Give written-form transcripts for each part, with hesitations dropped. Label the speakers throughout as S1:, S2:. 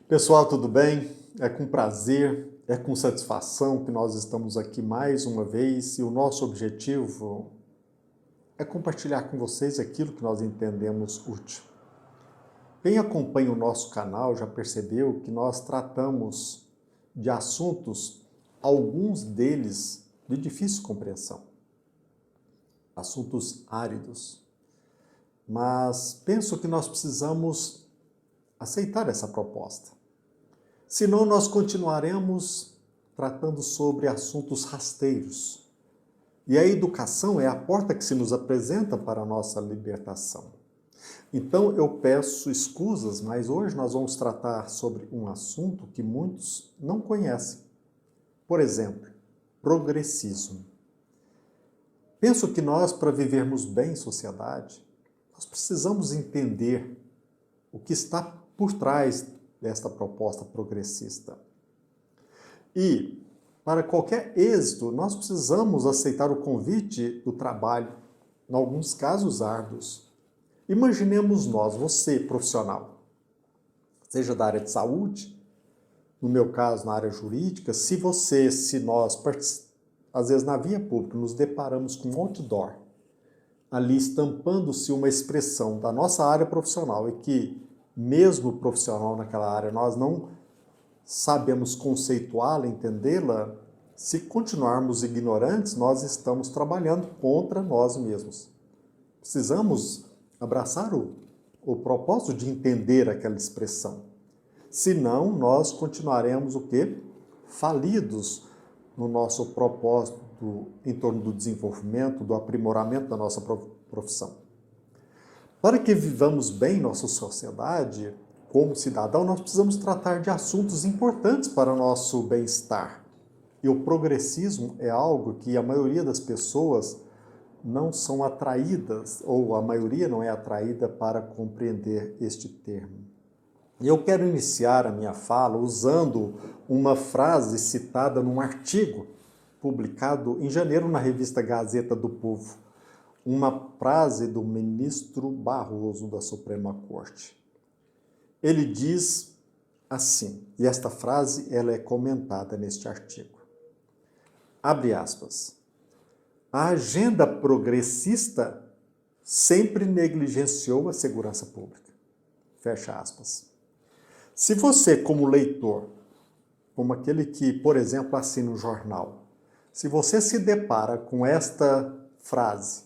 S1: Pessoal, tudo bem? É com prazer, é com satisfação que nós estamos aqui mais uma vez e o nosso objetivo é compartilhar com vocês aquilo que nós entendemos útil. Quem acompanha o nosso canal já percebeu que nós tratamos de assuntos, alguns deles de difícil compreensão, assuntos áridos, mas penso que nós precisamos aceitar essa proposta. Senão nós continuaremos tratando sobre assuntos rasteiros. E a educação é a porta que se nos apresenta para a nossa libertação. Então eu peço escusas, mas hoje nós vamos tratar sobre um assunto que muitos não conhecem. Por exemplo, progressismo. Penso que nós, para vivermos bem em sociedade, nós precisamos entender o que está por trás desta proposta progressista. E, para qualquer êxito, nós precisamos aceitar o convite do trabalho, em alguns casos árduos. Imaginemos nós, você profissional, seja da área de saúde, no meu caso na área jurídica, se nós, às vezes na via pública, nos deparamos com um outdoor, ali estampando-se uma expressão da nossa área profissional e que mesmo profissional naquela área, nós não sabemos conceituá-la, entendê-la, se continuarmos ignorantes, nós estamos trabalhando contra nós mesmos. Precisamos abraçar o propósito de entender aquela expressão. Senão, nós continuaremos o quê? Falidos no nosso propósito em torno do desenvolvimento, do aprimoramento da nossa profissão. Para que vivamos bem nossa sociedade, como cidadão, nós precisamos tratar de assuntos importantes para o nosso bem-estar. E o progressismo é algo que a maioria das pessoas não são atraídas, ou a maioria não é atraída para compreender este termo. E eu quero iniciar a minha fala usando uma frase citada num artigo publicado em janeiro na revista Gazeta do Povo. Uma frase do ministro Barroso da Suprema Corte. Ele diz assim, e esta frase ela é comentada neste artigo. Abre aspas. A agenda progressista sempre negligenciou a segurança pública. Fecha aspas. Se você, como leitor, como aquele que, por exemplo, assina um jornal, se você se depara com esta frase,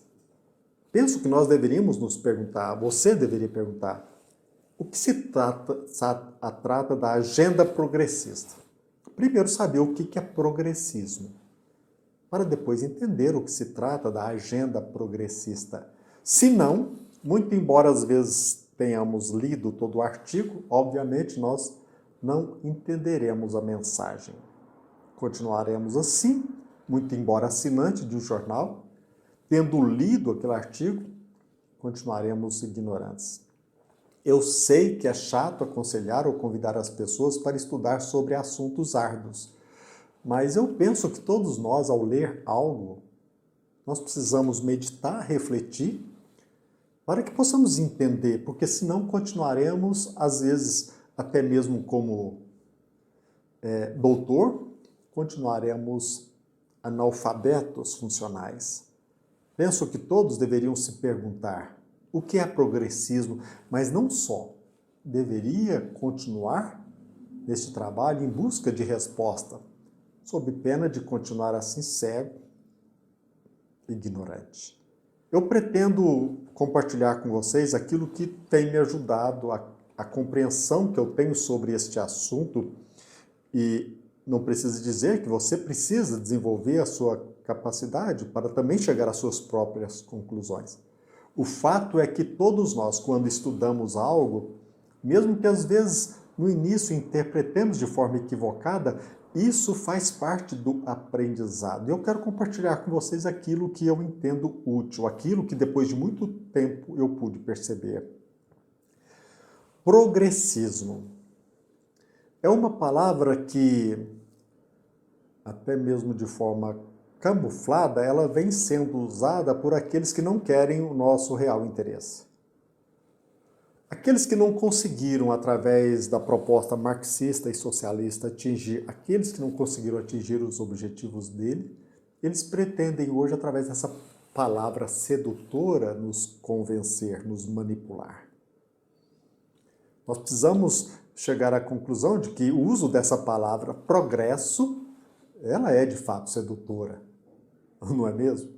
S1: penso que nós deveríamos nos perguntar, você deveria perguntar, o que se trata da agenda progressista? Primeiro, saber o que é progressismo, para depois entender o que se trata da agenda progressista. Se não, muito embora às vezes tenhamos lido todo o artigo, obviamente nós não entenderemos a mensagem. Continuaremos assim, muito embora assinante de um jornal, tendo lido aquele artigo, continuaremos ignorantes. Eu sei que é chato aconselhar ou convidar as pessoas para estudar sobre assuntos árduos, mas eu penso que todos nós, ao ler algo, nós precisamos meditar, refletir, para que possamos entender, porque senão continuaremos, às vezes, até mesmo como doutor, continuaremos analfabetos funcionais. Penso que todos deveriam se perguntar o que é progressismo, mas não só. Deveria continuar neste trabalho em busca de resposta, sob pena de continuar assim cego e ignorante. Eu pretendo compartilhar com vocês aquilo que tem me ajudado, a compreensão que eu tenho sobre este assunto, e não precisa dizer que você precisa desenvolver a sua capacidade para também chegar às suas próprias conclusões. O fato é que todos nós, quando estudamos algo, mesmo que às vezes no início interpretemos de forma equivocada, isso faz parte do aprendizado. E eu quero compartilhar com vocês aquilo que eu entendo útil, aquilo que depois de muito tempo eu pude perceber. Progressismo é uma palavra que, até mesmo de forma camuflada, ela vem sendo usada por aqueles que não querem o nosso real interesse. Aqueles que não conseguiram, através da proposta marxista e socialista, aqueles que não conseguiram atingir os objetivos dele, eles pretendem hoje, através dessa palavra sedutora, nos convencer, nos manipular. Nós precisamos chegar à conclusão de que o uso dessa palavra progresso, ela é de fato sedutora, não é mesmo?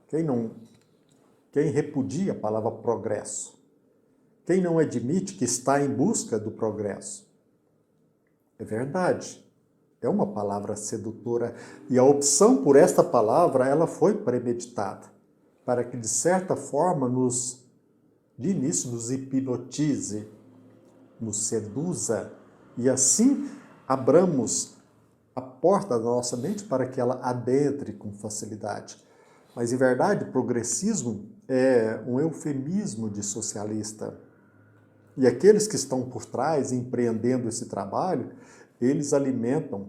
S1: Quem repudia a palavra progresso? Quem não admite que está em busca do progresso? É verdade, é uma palavra sedutora e a opção por esta palavra ela foi premeditada para que, de certa forma, de início, nos hipnotize, nos seduza e assim abramos a porta da nossa mente para que ela adentre com facilidade. Mas, em verdade, progressismo é um eufemismo de socialista. E aqueles que estão por trás, empreendendo esse trabalho, eles alimentam,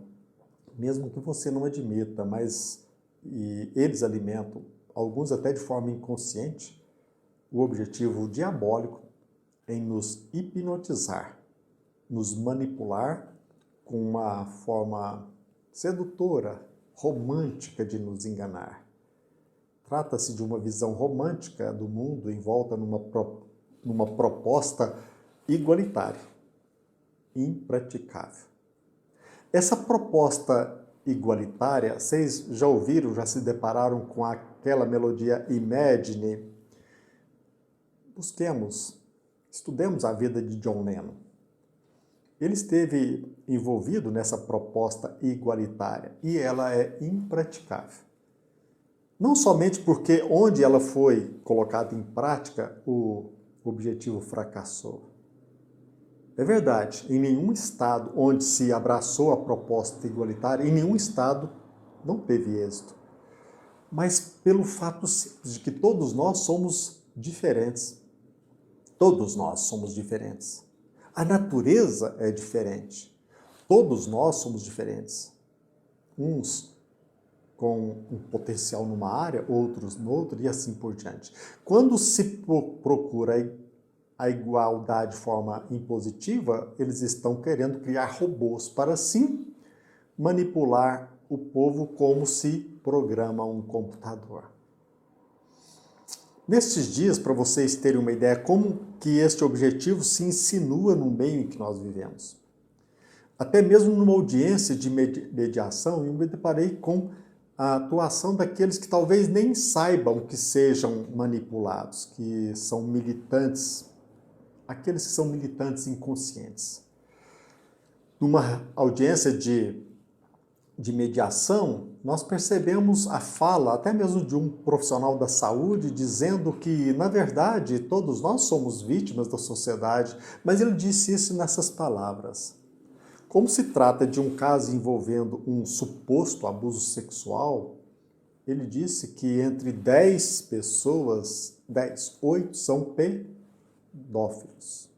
S1: mesmo que você não admita, eles alimentam, alguns até de forma inconsciente, o objetivo diabólico em nos hipnotizar, nos manipular com uma forma sedutora, romântica de nos enganar. Trata-se de uma visão romântica do mundo envolta numa proposta igualitária, impraticável. Essa proposta igualitária, vocês já ouviram, já se depararam com aquela melodia Imagine? Estudemos a vida de John Lennon. Ele esteve envolvido nessa proposta igualitária e ela é impraticável. Não somente porque onde ela foi colocada em prática, o objetivo fracassou. É verdade, em nenhum estado onde se abraçou a proposta igualitária, em nenhum estado não teve êxito. Mas pelo fato simples de que todos nós somos diferentes. Todos nós somos diferentes. A natureza é diferente. Todos nós somos diferentes. Uns com um potencial numa área, outros noutra e assim por diante. Quando se procura a igualdade de forma impositiva, eles estão querendo criar robôs para assim manipular o povo como se programa um computador. Nestes dias, para vocês terem uma ideia como que este objetivo se insinua no meio em que nós vivemos. Até mesmo numa audiência de mediação, eu me deparei com a atuação daqueles que talvez nem saibam que sejam manipulados, que são militantes, aqueles que são militantes inconscientes. Numa audiência de mediação, nós percebemos a fala, até mesmo de um profissional da saúde, dizendo que, na verdade, todos nós somos vítimas da sociedade, mas ele disse isso nessas palavras. Como se trata de um caso envolvendo um suposto abuso sexual, ele disse que entre 10 pessoas, 8 são pedófilos.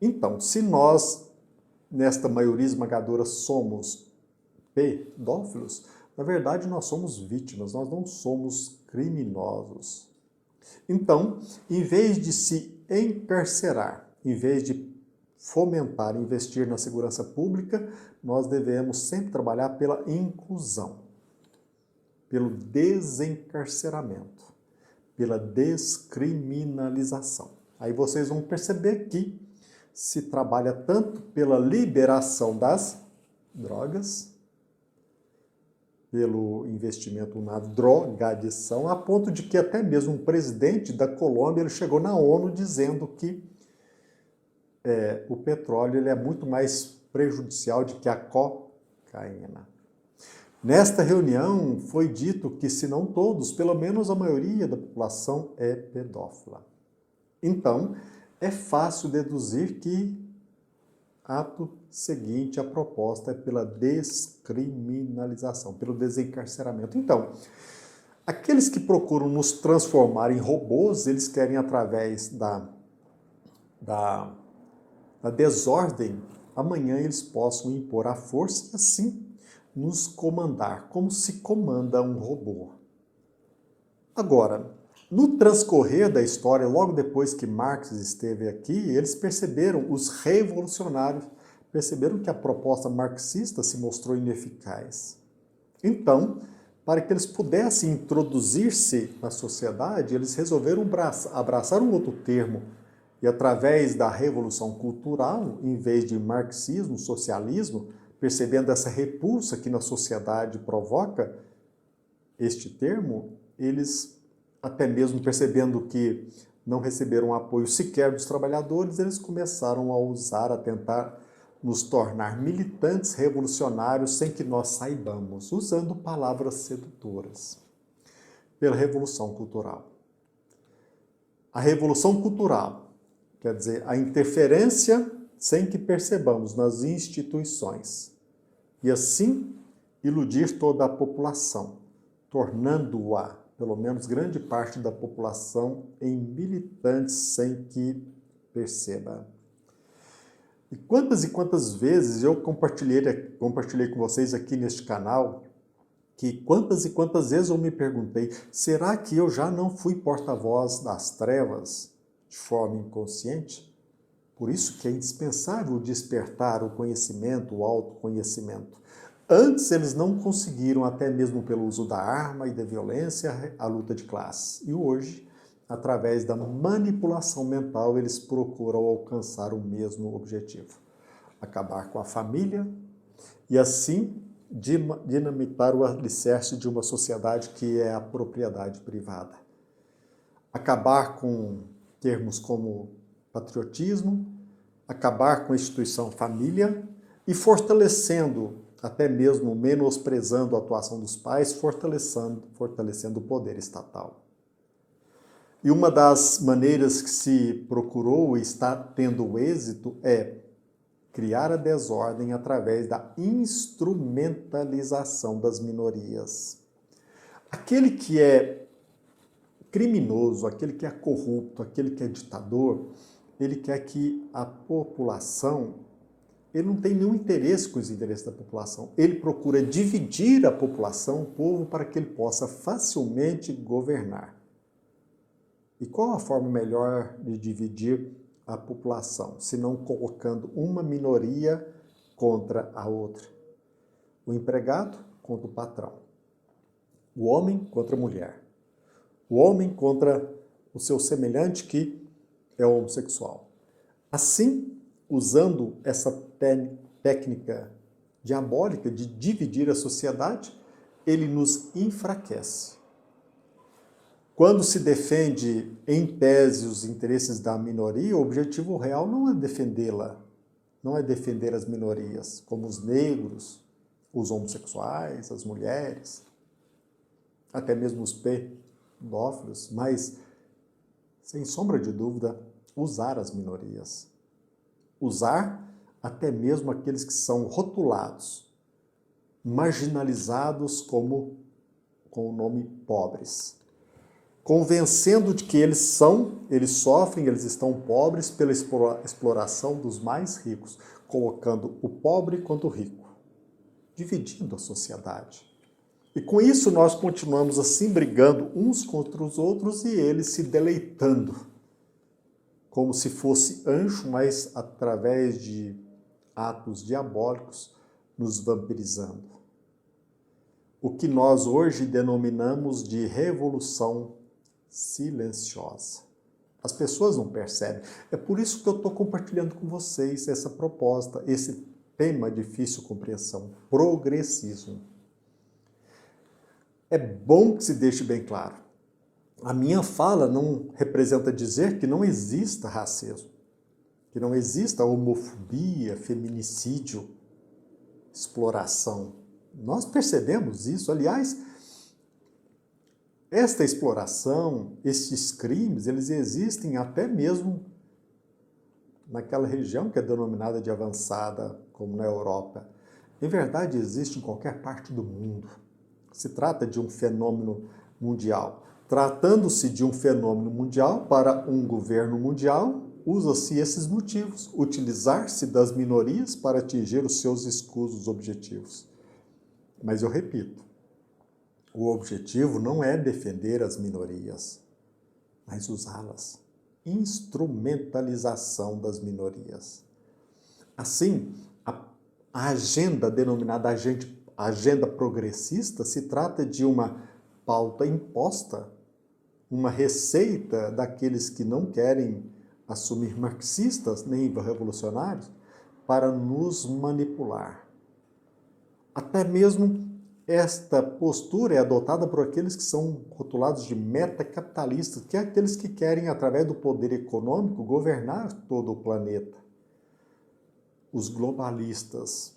S1: Então, se nós, nesta maioria esmagadora, somos pedófilos, na verdade nós somos vítimas, nós não somos criminosos. Então, em vez de se encarcerar, em vez de fomentar e investir na segurança pública, nós devemos sempre trabalhar pela inclusão, pelo desencarceramento, pela descriminalização. Aí vocês vão perceber que se trabalha tanto pela liberação das drogas, pelo investimento na drogadição, a ponto de que até mesmo um presidente da Colômbia ele chegou na ONU dizendo que o petróleo ele é muito mais prejudicial do que a cocaína. Nesta reunião foi dito que, se não todos, pelo menos a maioria da população é pedófila. Então, é fácil deduzir que, ato seguinte, a proposta é pela descriminalização, pelo desencarceramento. Então, aqueles que procuram nos transformar em robôs, eles querem, através da desordem, amanhã eles possam impor a força e assim nos comandar, como se comanda um robô. Agora, No transcorrer da história, logo depois que Marx esteve aqui, eles perceberam, os revolucionários, perceberam que a proposta marxista se mostrou ineficaz. Então, para que eles pudessem introduzir-se na sociedade, eles resolveram abraçar um outro termo. E através da revolução cultural, em vez de marxismo, socialismo, percebendo essa repulsa que na sociedade provoca este termo, eles, até mesmo percebendo que não receberam apoio sequer dos trabalhadores, eles começaram a usar, a tentar nos tornar militantes revolucionários sem que nós saibamos, usando palavras sedutoras, pela Revolução Cultural. A Revolução Cultural, quer dizer, a interferência sem que percebamos nas instituições, e assim iludir toda a população, tornando-a, pelo menos grande parte da população, em militantes sem que perceba. E quantas vezes eu compartilhei com vocês aqui neste canal, que quantas e quantas vezes eu me perguntei, será que eu já não fui porta-voz das trevas de forma inconsciente? Por isso que é indispensável despertar o conhecimento, o autoconhecimento. Antes eles não conseguiram, até mesmo pelo uso da arma e da violência, a luta de classes. E hoje, através da manipulação mental, eles procuram alcançar o mesmo objetivo. Acabar com a família e assim dinamitar o alicerce de uma sociedade que é a propriedade privada. Acabar com termos como patriotismo, acabar com a instituição família e fortalecendo, até mesmo menosprezando a atuação dos pais, fortalecendo o poder estatal. E uma das maneiras que se procurou e está tendo êxito é criar a desordem através da instrumentalização das minorias. Aquele que é criminoso, aquele que é corrupto, aquele que é ditador, ele quer que a população, ele não tem nenhum interesse com os interesses da população. Ele procura dividir a população, o povo, para que ele possa facilmente governar. E qual a forma melhor de dividir a população, se não colocando uma minoria contra a outra? O empregado contra o patrão. O homem contra a mulher. O homem contra o seu semelhante que é homossexual. Assim, usando essa técnica diabólica de dividir a sociedade, ele nos enfraquece. Quando se defende, em tese, os interesses da minoria, o objetivo real não é defendê-la, não é defender as minorias, como os negros, os homossexuais, as mulheres, até mesmo os pedófilos, mas, sem sombra de dúvida, usar as minorias. Usar até mesmo aqueles que são rotulados, marginalizados com o nome pobres. Convencendo de que eles sofrem, eles estão pobres pela exploração dos mais ricos, colocando o pobre contra o rico, dividindo a sociedade. E com isso nós continuamos assim brigando uns contra os outros e eles se deleitando, como se fosse anjo, mas através de atos diabólicos nos vampirizando. O que nós hoje denominamos de revolução silenciosa. As pessoas não percebem. É por isso que eu estou compartilhando com vocês essa proposta, esse tema de difícil compreensão, progressismo. É bom que se deixe bem claro. A minha fala não representa dizer que não exista racismo, que não exista homofobia, feminicídio, exploração. Nós percebemos isso. Aliás, esta exploração, estes crimes, eles existem até mesmo naquela região que é denominada de avançada, como na Europa. Em verdade, existe em qualquer parte do mundo. Se trata de um fenômeno mundial. Tratando-se de um fenômeno mundial, para um governo mundial, usa-se esses motivos, utilizar-se das minorias para atingir os seus escusos objetivos. Mas eu repito, o objetivo não é defender as minorias. mas usá-las. Instrumentalização das minorias. Assim, a agenda denominada agenda progressista se trata de uma pauta imposta, uma receita daqueles que não querem assumir marxistas nem revolucionários para nos manipular. Até mesmo esta postura é adotada por aqueles que são rotulados de metacapitalistas, que é aqueles que querem, através do poder econômico, governar todo o planeta. Os globalistas,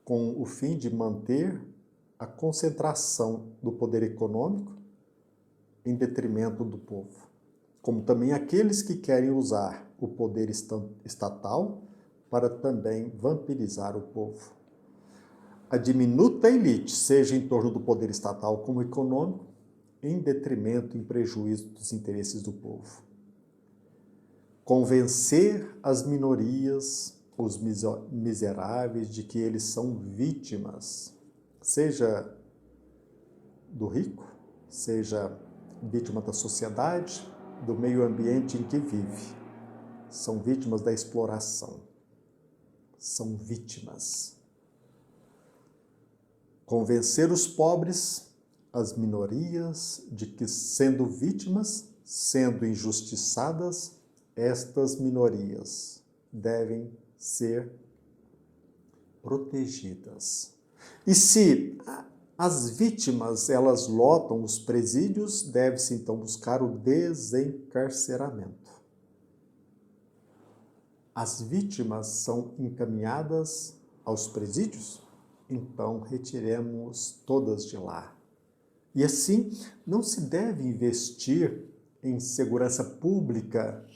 S1: com o fim de manter a concentração do poder econômico em detrimento do povo. Como também aqueles que querem usar o poder estatal para também vampirizar o povo. A diminuta elite, seja em torno do poder estatal como econômico, em detrimento, em prejuízo dos interesses do povo. Convencer as minorias, os miseráveis, de que eles são vítimas, seja do rico, seja vítima da sociedade, do meio ambiente em que vive. São vítimas da exploração. São vítimas. Convencer os pobres, as minorias, de que sendo vítimas, sendo injustiçadas, estas minorias devem ser protegidas. E se as vítimas, elas lotam os presídios, deve-se então buscar o desencarceramento. As vítimas são encaminhadas aos presídios? Então retiremos todas de lá. E assim, não se deve investir em segurança pública,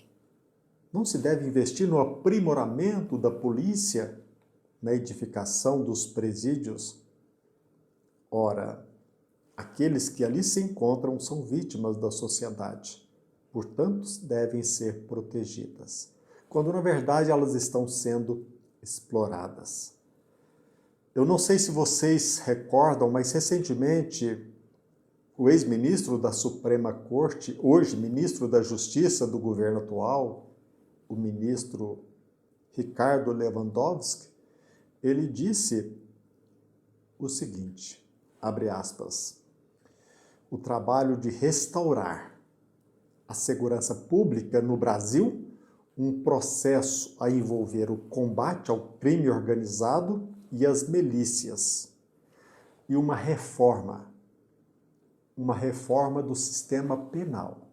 S1: não se deve investir no aprimoramento da polícia, na edificação dos presídios. Ora, aqueles que ali se encontram são vítimas da sociedade, portanto, devem ser protegidas, quando na verdade elas estão sendo exploradas. Eu não sei se vocês recordam, mas recentemente o ex-ministro da Suprema Corte, hoje ministro da Justiça do governo atual, o ministro Ricardo Lewandowski, ele disse o seguinte, abre aspas, o trabalho de restaurar a segurança pública no Brasil, um processo a envolver o combate ao crime organizado e as milícias, e uma reforma do sistema penal,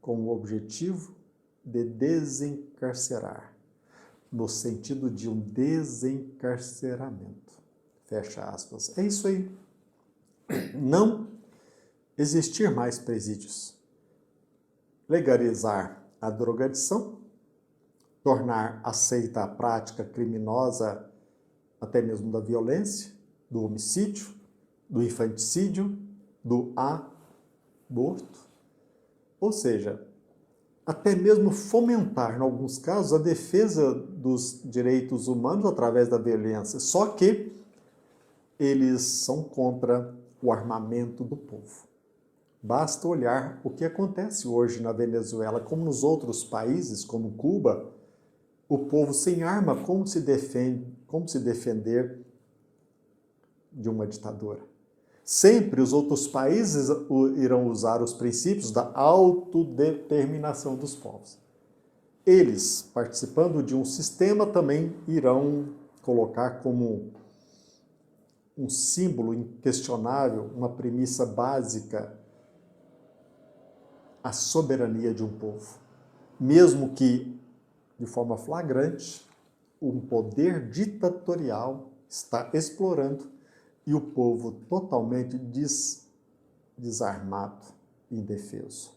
S1: com o objetivo de desencarcerar, no sentido de um desencarceramento. Fecha aspas. É isso aí. Não existir mais presídios. Legalizar a drogadição, tornar aceita a prática criminosa, até mesmo da violência, do homicídio, do infanticídio, do aborto. Ou seja, até mesmo fomentar, em alguns casos, a defesa dos direitos humanos através da violência. Só que eles são contra o armamento do povo. Basta olhar o que acontece hoje na Venezuela, como nos outros países, como Cuba, o povo sem arma, como se defender de uma ditadura. Sempre os outros países irão usar os princípios da autodeterminação dos povos. Eles, participando de um sistema, também irão colocar como um símbolo inquestionável, uma premissa básica, a soberania de um povo. Mesmo que, de forma flagrante, um poder ditatorial está explorando e o povo totalmente desarmado e indefeso.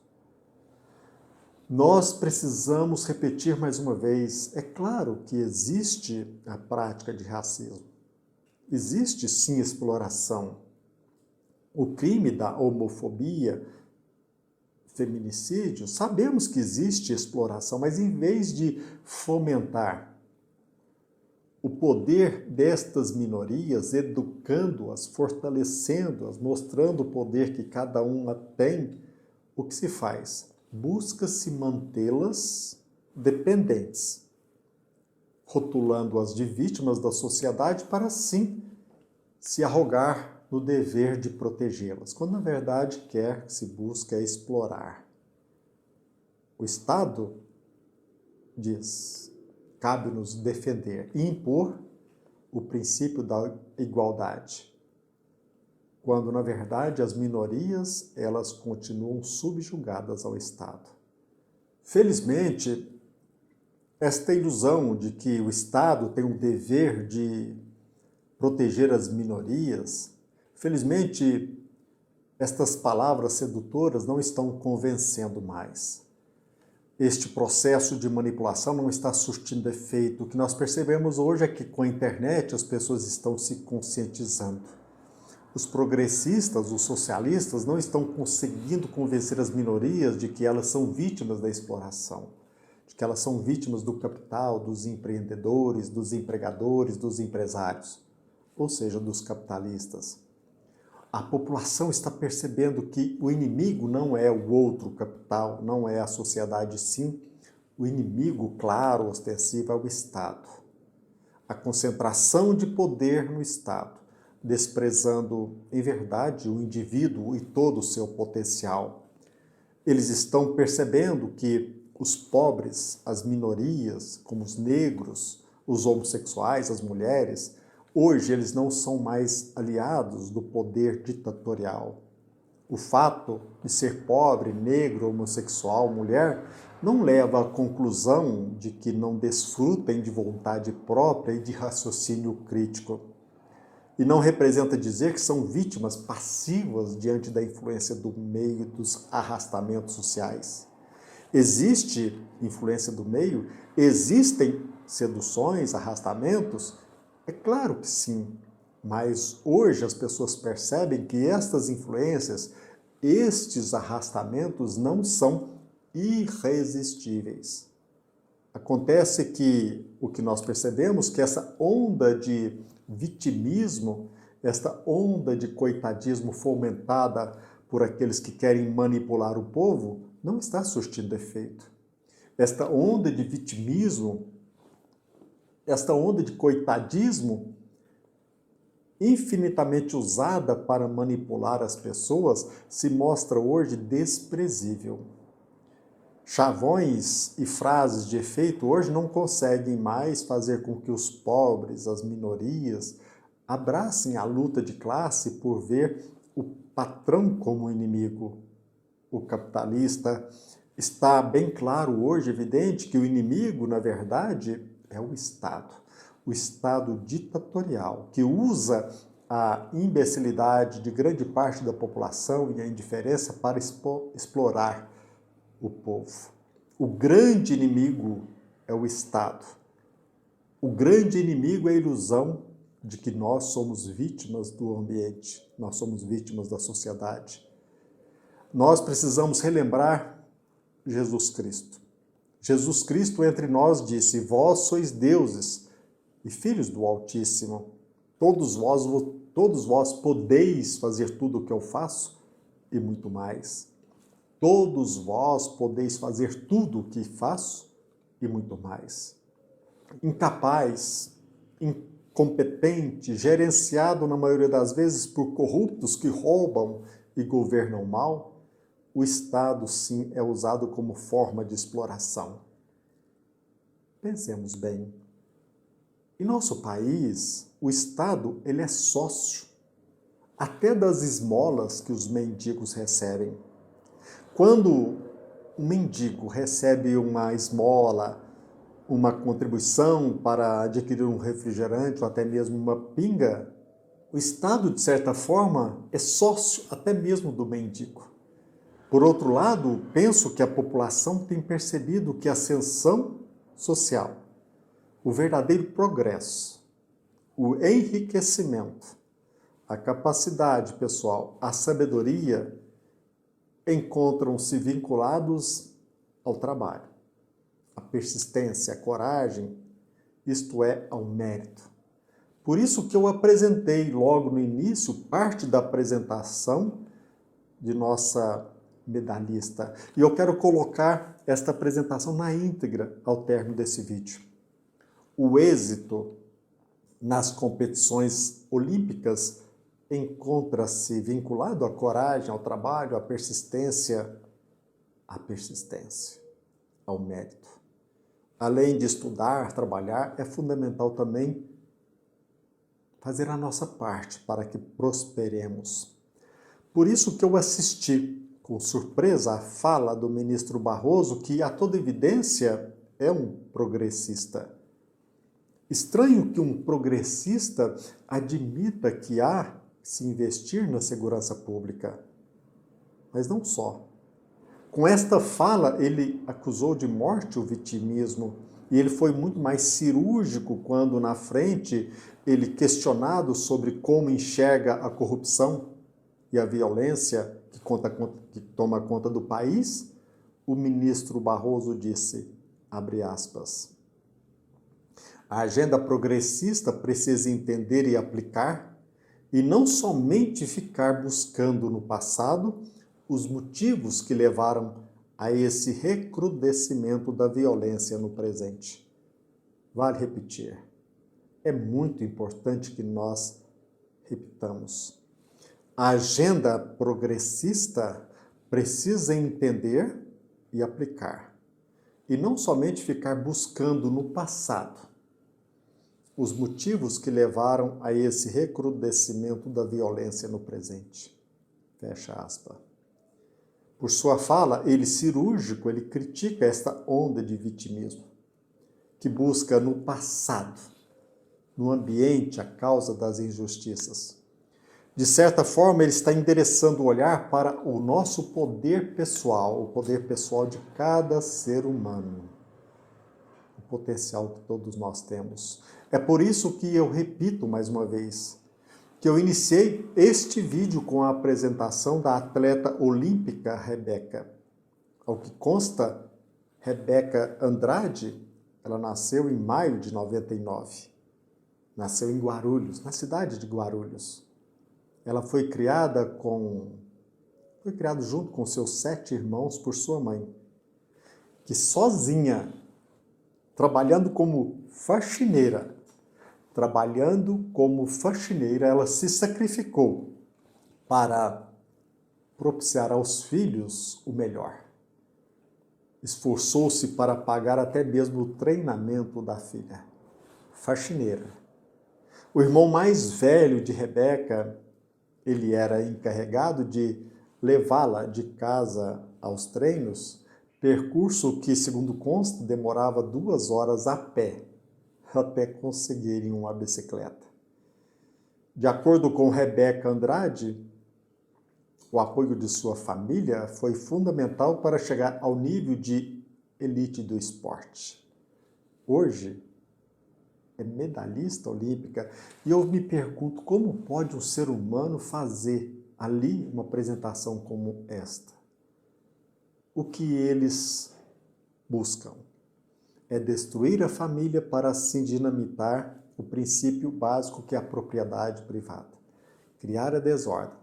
S1: Nós precisamos repetir mais uma vez, é claro que existe a prática de racismo. Existe sim exploração. O crime da homofobia, feminicídio, sabemos que existe exploração, mas em vez de fomentar o poder destas minorias, educando-as, fortalecendo-as, mostrando o poder que cada uma tem, o que se faz? Busca-se mantê-las dependentes, rotulando-as de vítimas da sociedade para, assim, se arrogar no dever de protegê-las, quando na verdade quer que se busca explorar. O Estado diz, cabe-nos defender e impor o princípio da igualdade, quando na verdade as minorias elas continuam subjugadas ao Estado. Felizmente, esta ilusão de que o Estado tem um dever de proteger as minorias, felizmente, estas palavras sedutoras não estão convencendo mais. Este processo de manipulação não está surtindo efeito. O que nós percebemos hoje é que com a internet as pessoas estão se conscientizando. Os progressistas, os socialistas, não estão conseguindo convencer as minorias de que elas são vítimas da exploração, de que elas são vítimas do capital, dos empreendedores, dos empregadores, dos empresários, ou seja, dos capitalistas. A população está percebendo que o inimigo não é o outro capital, não é a sociedade, sim. O inimigo, claro, ostensivo, é o Estado. A concentração de poder no Estado, desprezando, em verdade, o indivíduo e todo o seu potencial. Eles estão percebendo que os pobres, as minorias, como os negros, os homossexuais, as mulheres, hoje eles não são mais aliados do poder ditatorial. O fato de ser pobre, negro, homossexual, mulher, não leva à conclusão de que não desfrutem de vontade própria e de raciocínio crítico. E não representa dizer que são vítimas passivas diante da influência do meio dos arrastamentos sociais. Existe influência do meio? Existem seduções, arrastamentos? É claro que sim, mas hoje as pessoas percebem que estas influências, estes arrastamentos não são irresistíveis. Acontece que o que nós percebemos é que essa onda de vitimismo, esta onda de coitadismo fomentada por aqueles que querem manipular o povo, não está surtindo efeito. Esta onda de vitimismo, esta onda de coitadismo, infinitamente usada para manipular as pessoas, se mostra hoje desprezível. Chavões e frases de efeito hoje não conseguem mais fazer com que os pobres, as minorias, abracem a luta de classe por ver o patrão como inimigo. O capitalista está bem claro hoje, evidente, que o inimigo, na verdade, é o Estado ditatorial, que usa a imbecilidade de grande parte da população e a indiferença para explorar o povo. O grande inimigo é o Estado. O grande inimigo é a ilusão de que nós somos vítimas do ambiente, nós somos vítimas da sociedade. Nós precisamos relembrar Jesus Cristo. Jesus Cristo entre nós disse, vós sois deuses e filhos do Altíssimo. Todos vós podeis fazer tudo o que eu faço e muito mais. Todos vós podeis fazer tudo o que faço e muito mais. Incapaz, incompetente, gerenciado na maioria das vezes por corruptos que roubam e governam mal, o Estado, sim, é usado como forma de exploração. Pensemos bem. Em nosso país, o Estado ele é sócio, até das esmolas que os mendigos recebem. Quando um mendigo recebe uma esmola, uma contribuição para adquirir um refrigerante ou até mesmo uma pinga, o Estado, de certa forma, é sócio até mesmo do mendigo. Por outro lado, penso que a população tem percebido que a ascensão social, o verdadeiro progresso, o enriquecimento, a capacidade pessoal, a sabedoria, encontram-se vinculados ao trabalho. A persistência, a coragem isto é, ao mérito. Por isso que eu apresentei logo no início parte da apresentação de nossa medalhista. E eu quero colocar esta apresentação na íntegra ao término desse vídeo. O êxito nas competições olímpicas encontra-se vinculado à coragem, ao trabalho, à persistência, ao mérito. Além de estudar, trabalhar, é fundamental também fazer a nossa parte para que prosperemos. Por isso que eu assisti com surpresa a fala do ministro Barroso, que a toda evidência é um progressista. Estranho que um progressista admita que há que se investir na segurança pública. Mas não só. Com esta fala, ele acusou de morte o vitimismo, e ele foi muito mais cirúrgico quando, na frente, ele questionado sobre como enxerga a corrupção e a violência que toma conta do país, o ministro Barroso disse, abre aspas, a agenda progressista precisa entender e aplicar, e não somente ficar buscando no passado os motivos que levaram a esse recrudescimento da violência no presente. Vale repetir. É muito importante que nós repitamos. A agenda progressista precisa entender e aplicar, e não somente ficar buscando no passado os motivos que levaram a esse recrudescimento da violência no presente. Fecha aspas. Por sua fala, ele cirúrgico, ele critica esta onda de vitimismo, que busca no passado, no ambiente, a causa das injustiças. De certa forma, ele está endereçando o olhar para o nosso poder pessoal, o poder pessoal de cada ser humano, o potencial que todos nós temos. É por isso que eu repito mais uma vez, que eu iniciei este vídeo com a apresentação da atleta olímpica Rebeca. Ao que consta, Rebeca Andrade, ela nasceu em maio de 99. Nasceu em Guarulhos, na cidade de Guarulhos. Ela foi criada junto com seus 7 irmãos por sua mãe, que sozinha, trabalhando como faxineira, ela se sacrificou para propiciar aos filhos o melhor. Esforçou-se para pagar até mesmo o treinamento da filha, faxineira. O irmão mais velho de Rebeca, ele era encarregado de levá-la de casa aos treinos, percurso que, segundo consta, demorava 2 horas a pé, até conseguirem uma bicicleta. De acordo com Rebeca Andrade, o apoio de sua família foi fundamental para chegar ao nível de elite do esporte. Hoje, é medalhista olímpica, e eu me pergunto como pode um ser humano fazer ali uma apresentação como esta? O que eles buscam é destruir a família para assim dinamitar o princípio básico que é a propriedade privada, criar a desordem,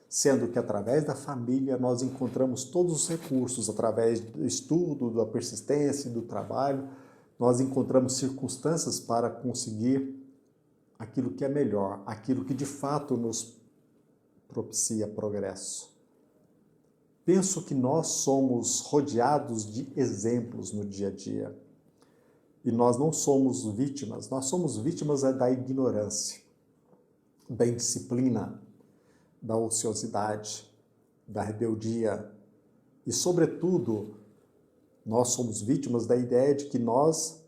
S1: sendo que através da família nós encontramos todos os recursos, através do estudo, da persistência, do trabalho, nós encontramos circunstâncias para conseguir aquilo que é melhor, aquilo que de fato nos propicia progresso. Penso que nós somos rodeados de exemplos no dia a dia. E nós não somos vítimas, nós somos vítimas da ignorância, da indisciplina, da ociosidade, da rebeldia. E, sobretudo, nós somos vítimas da ideia de que nós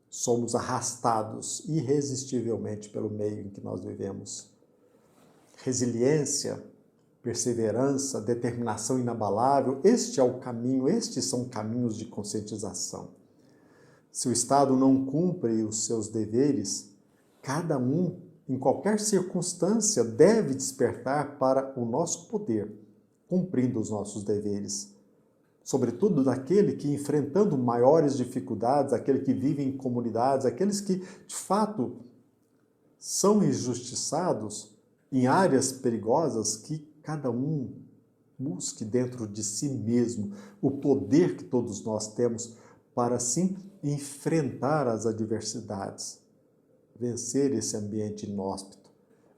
S1: somos arrastados irresistivelmente pelo meio em que nós vivemos. Resiliência, perseverança, determinação inabalável, este é o caminho, estes são caminhos de conscientização. Se o Estado não cumpre os seus deveres, cada um, em qualquer circunstância, deve despertar para o nosso poder, cumprindo os nossos deveres. sobretudo daquele que, enfrentando maiores dificuldades, aquele que vive em comunidades, aqueles que, de fato, são injustiçados em áreas perigosas, que cada um busque dentro de si mesmo o poder que todos nós temos para, assim, enfrentar as adversidades, vencer esse ambiente inóspito,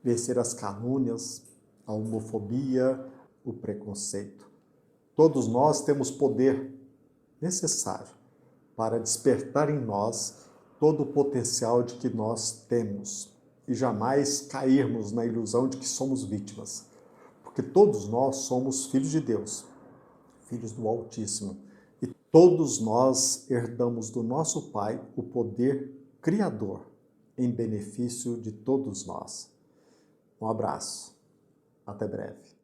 S1: vencer as calúnias, a homofobia, o preconceito. Todos nós temos poder necessário para despertar em nós todo o potencial de que nós temos e jamais cairmos na ilusão de que somos vítimas. Porque todos nós somos filhos de Deus, filhos do Altíssimo. E todos nós herdamos do nosso Pai o poder criador em benefício de todos nós. Um abraço. Até breve.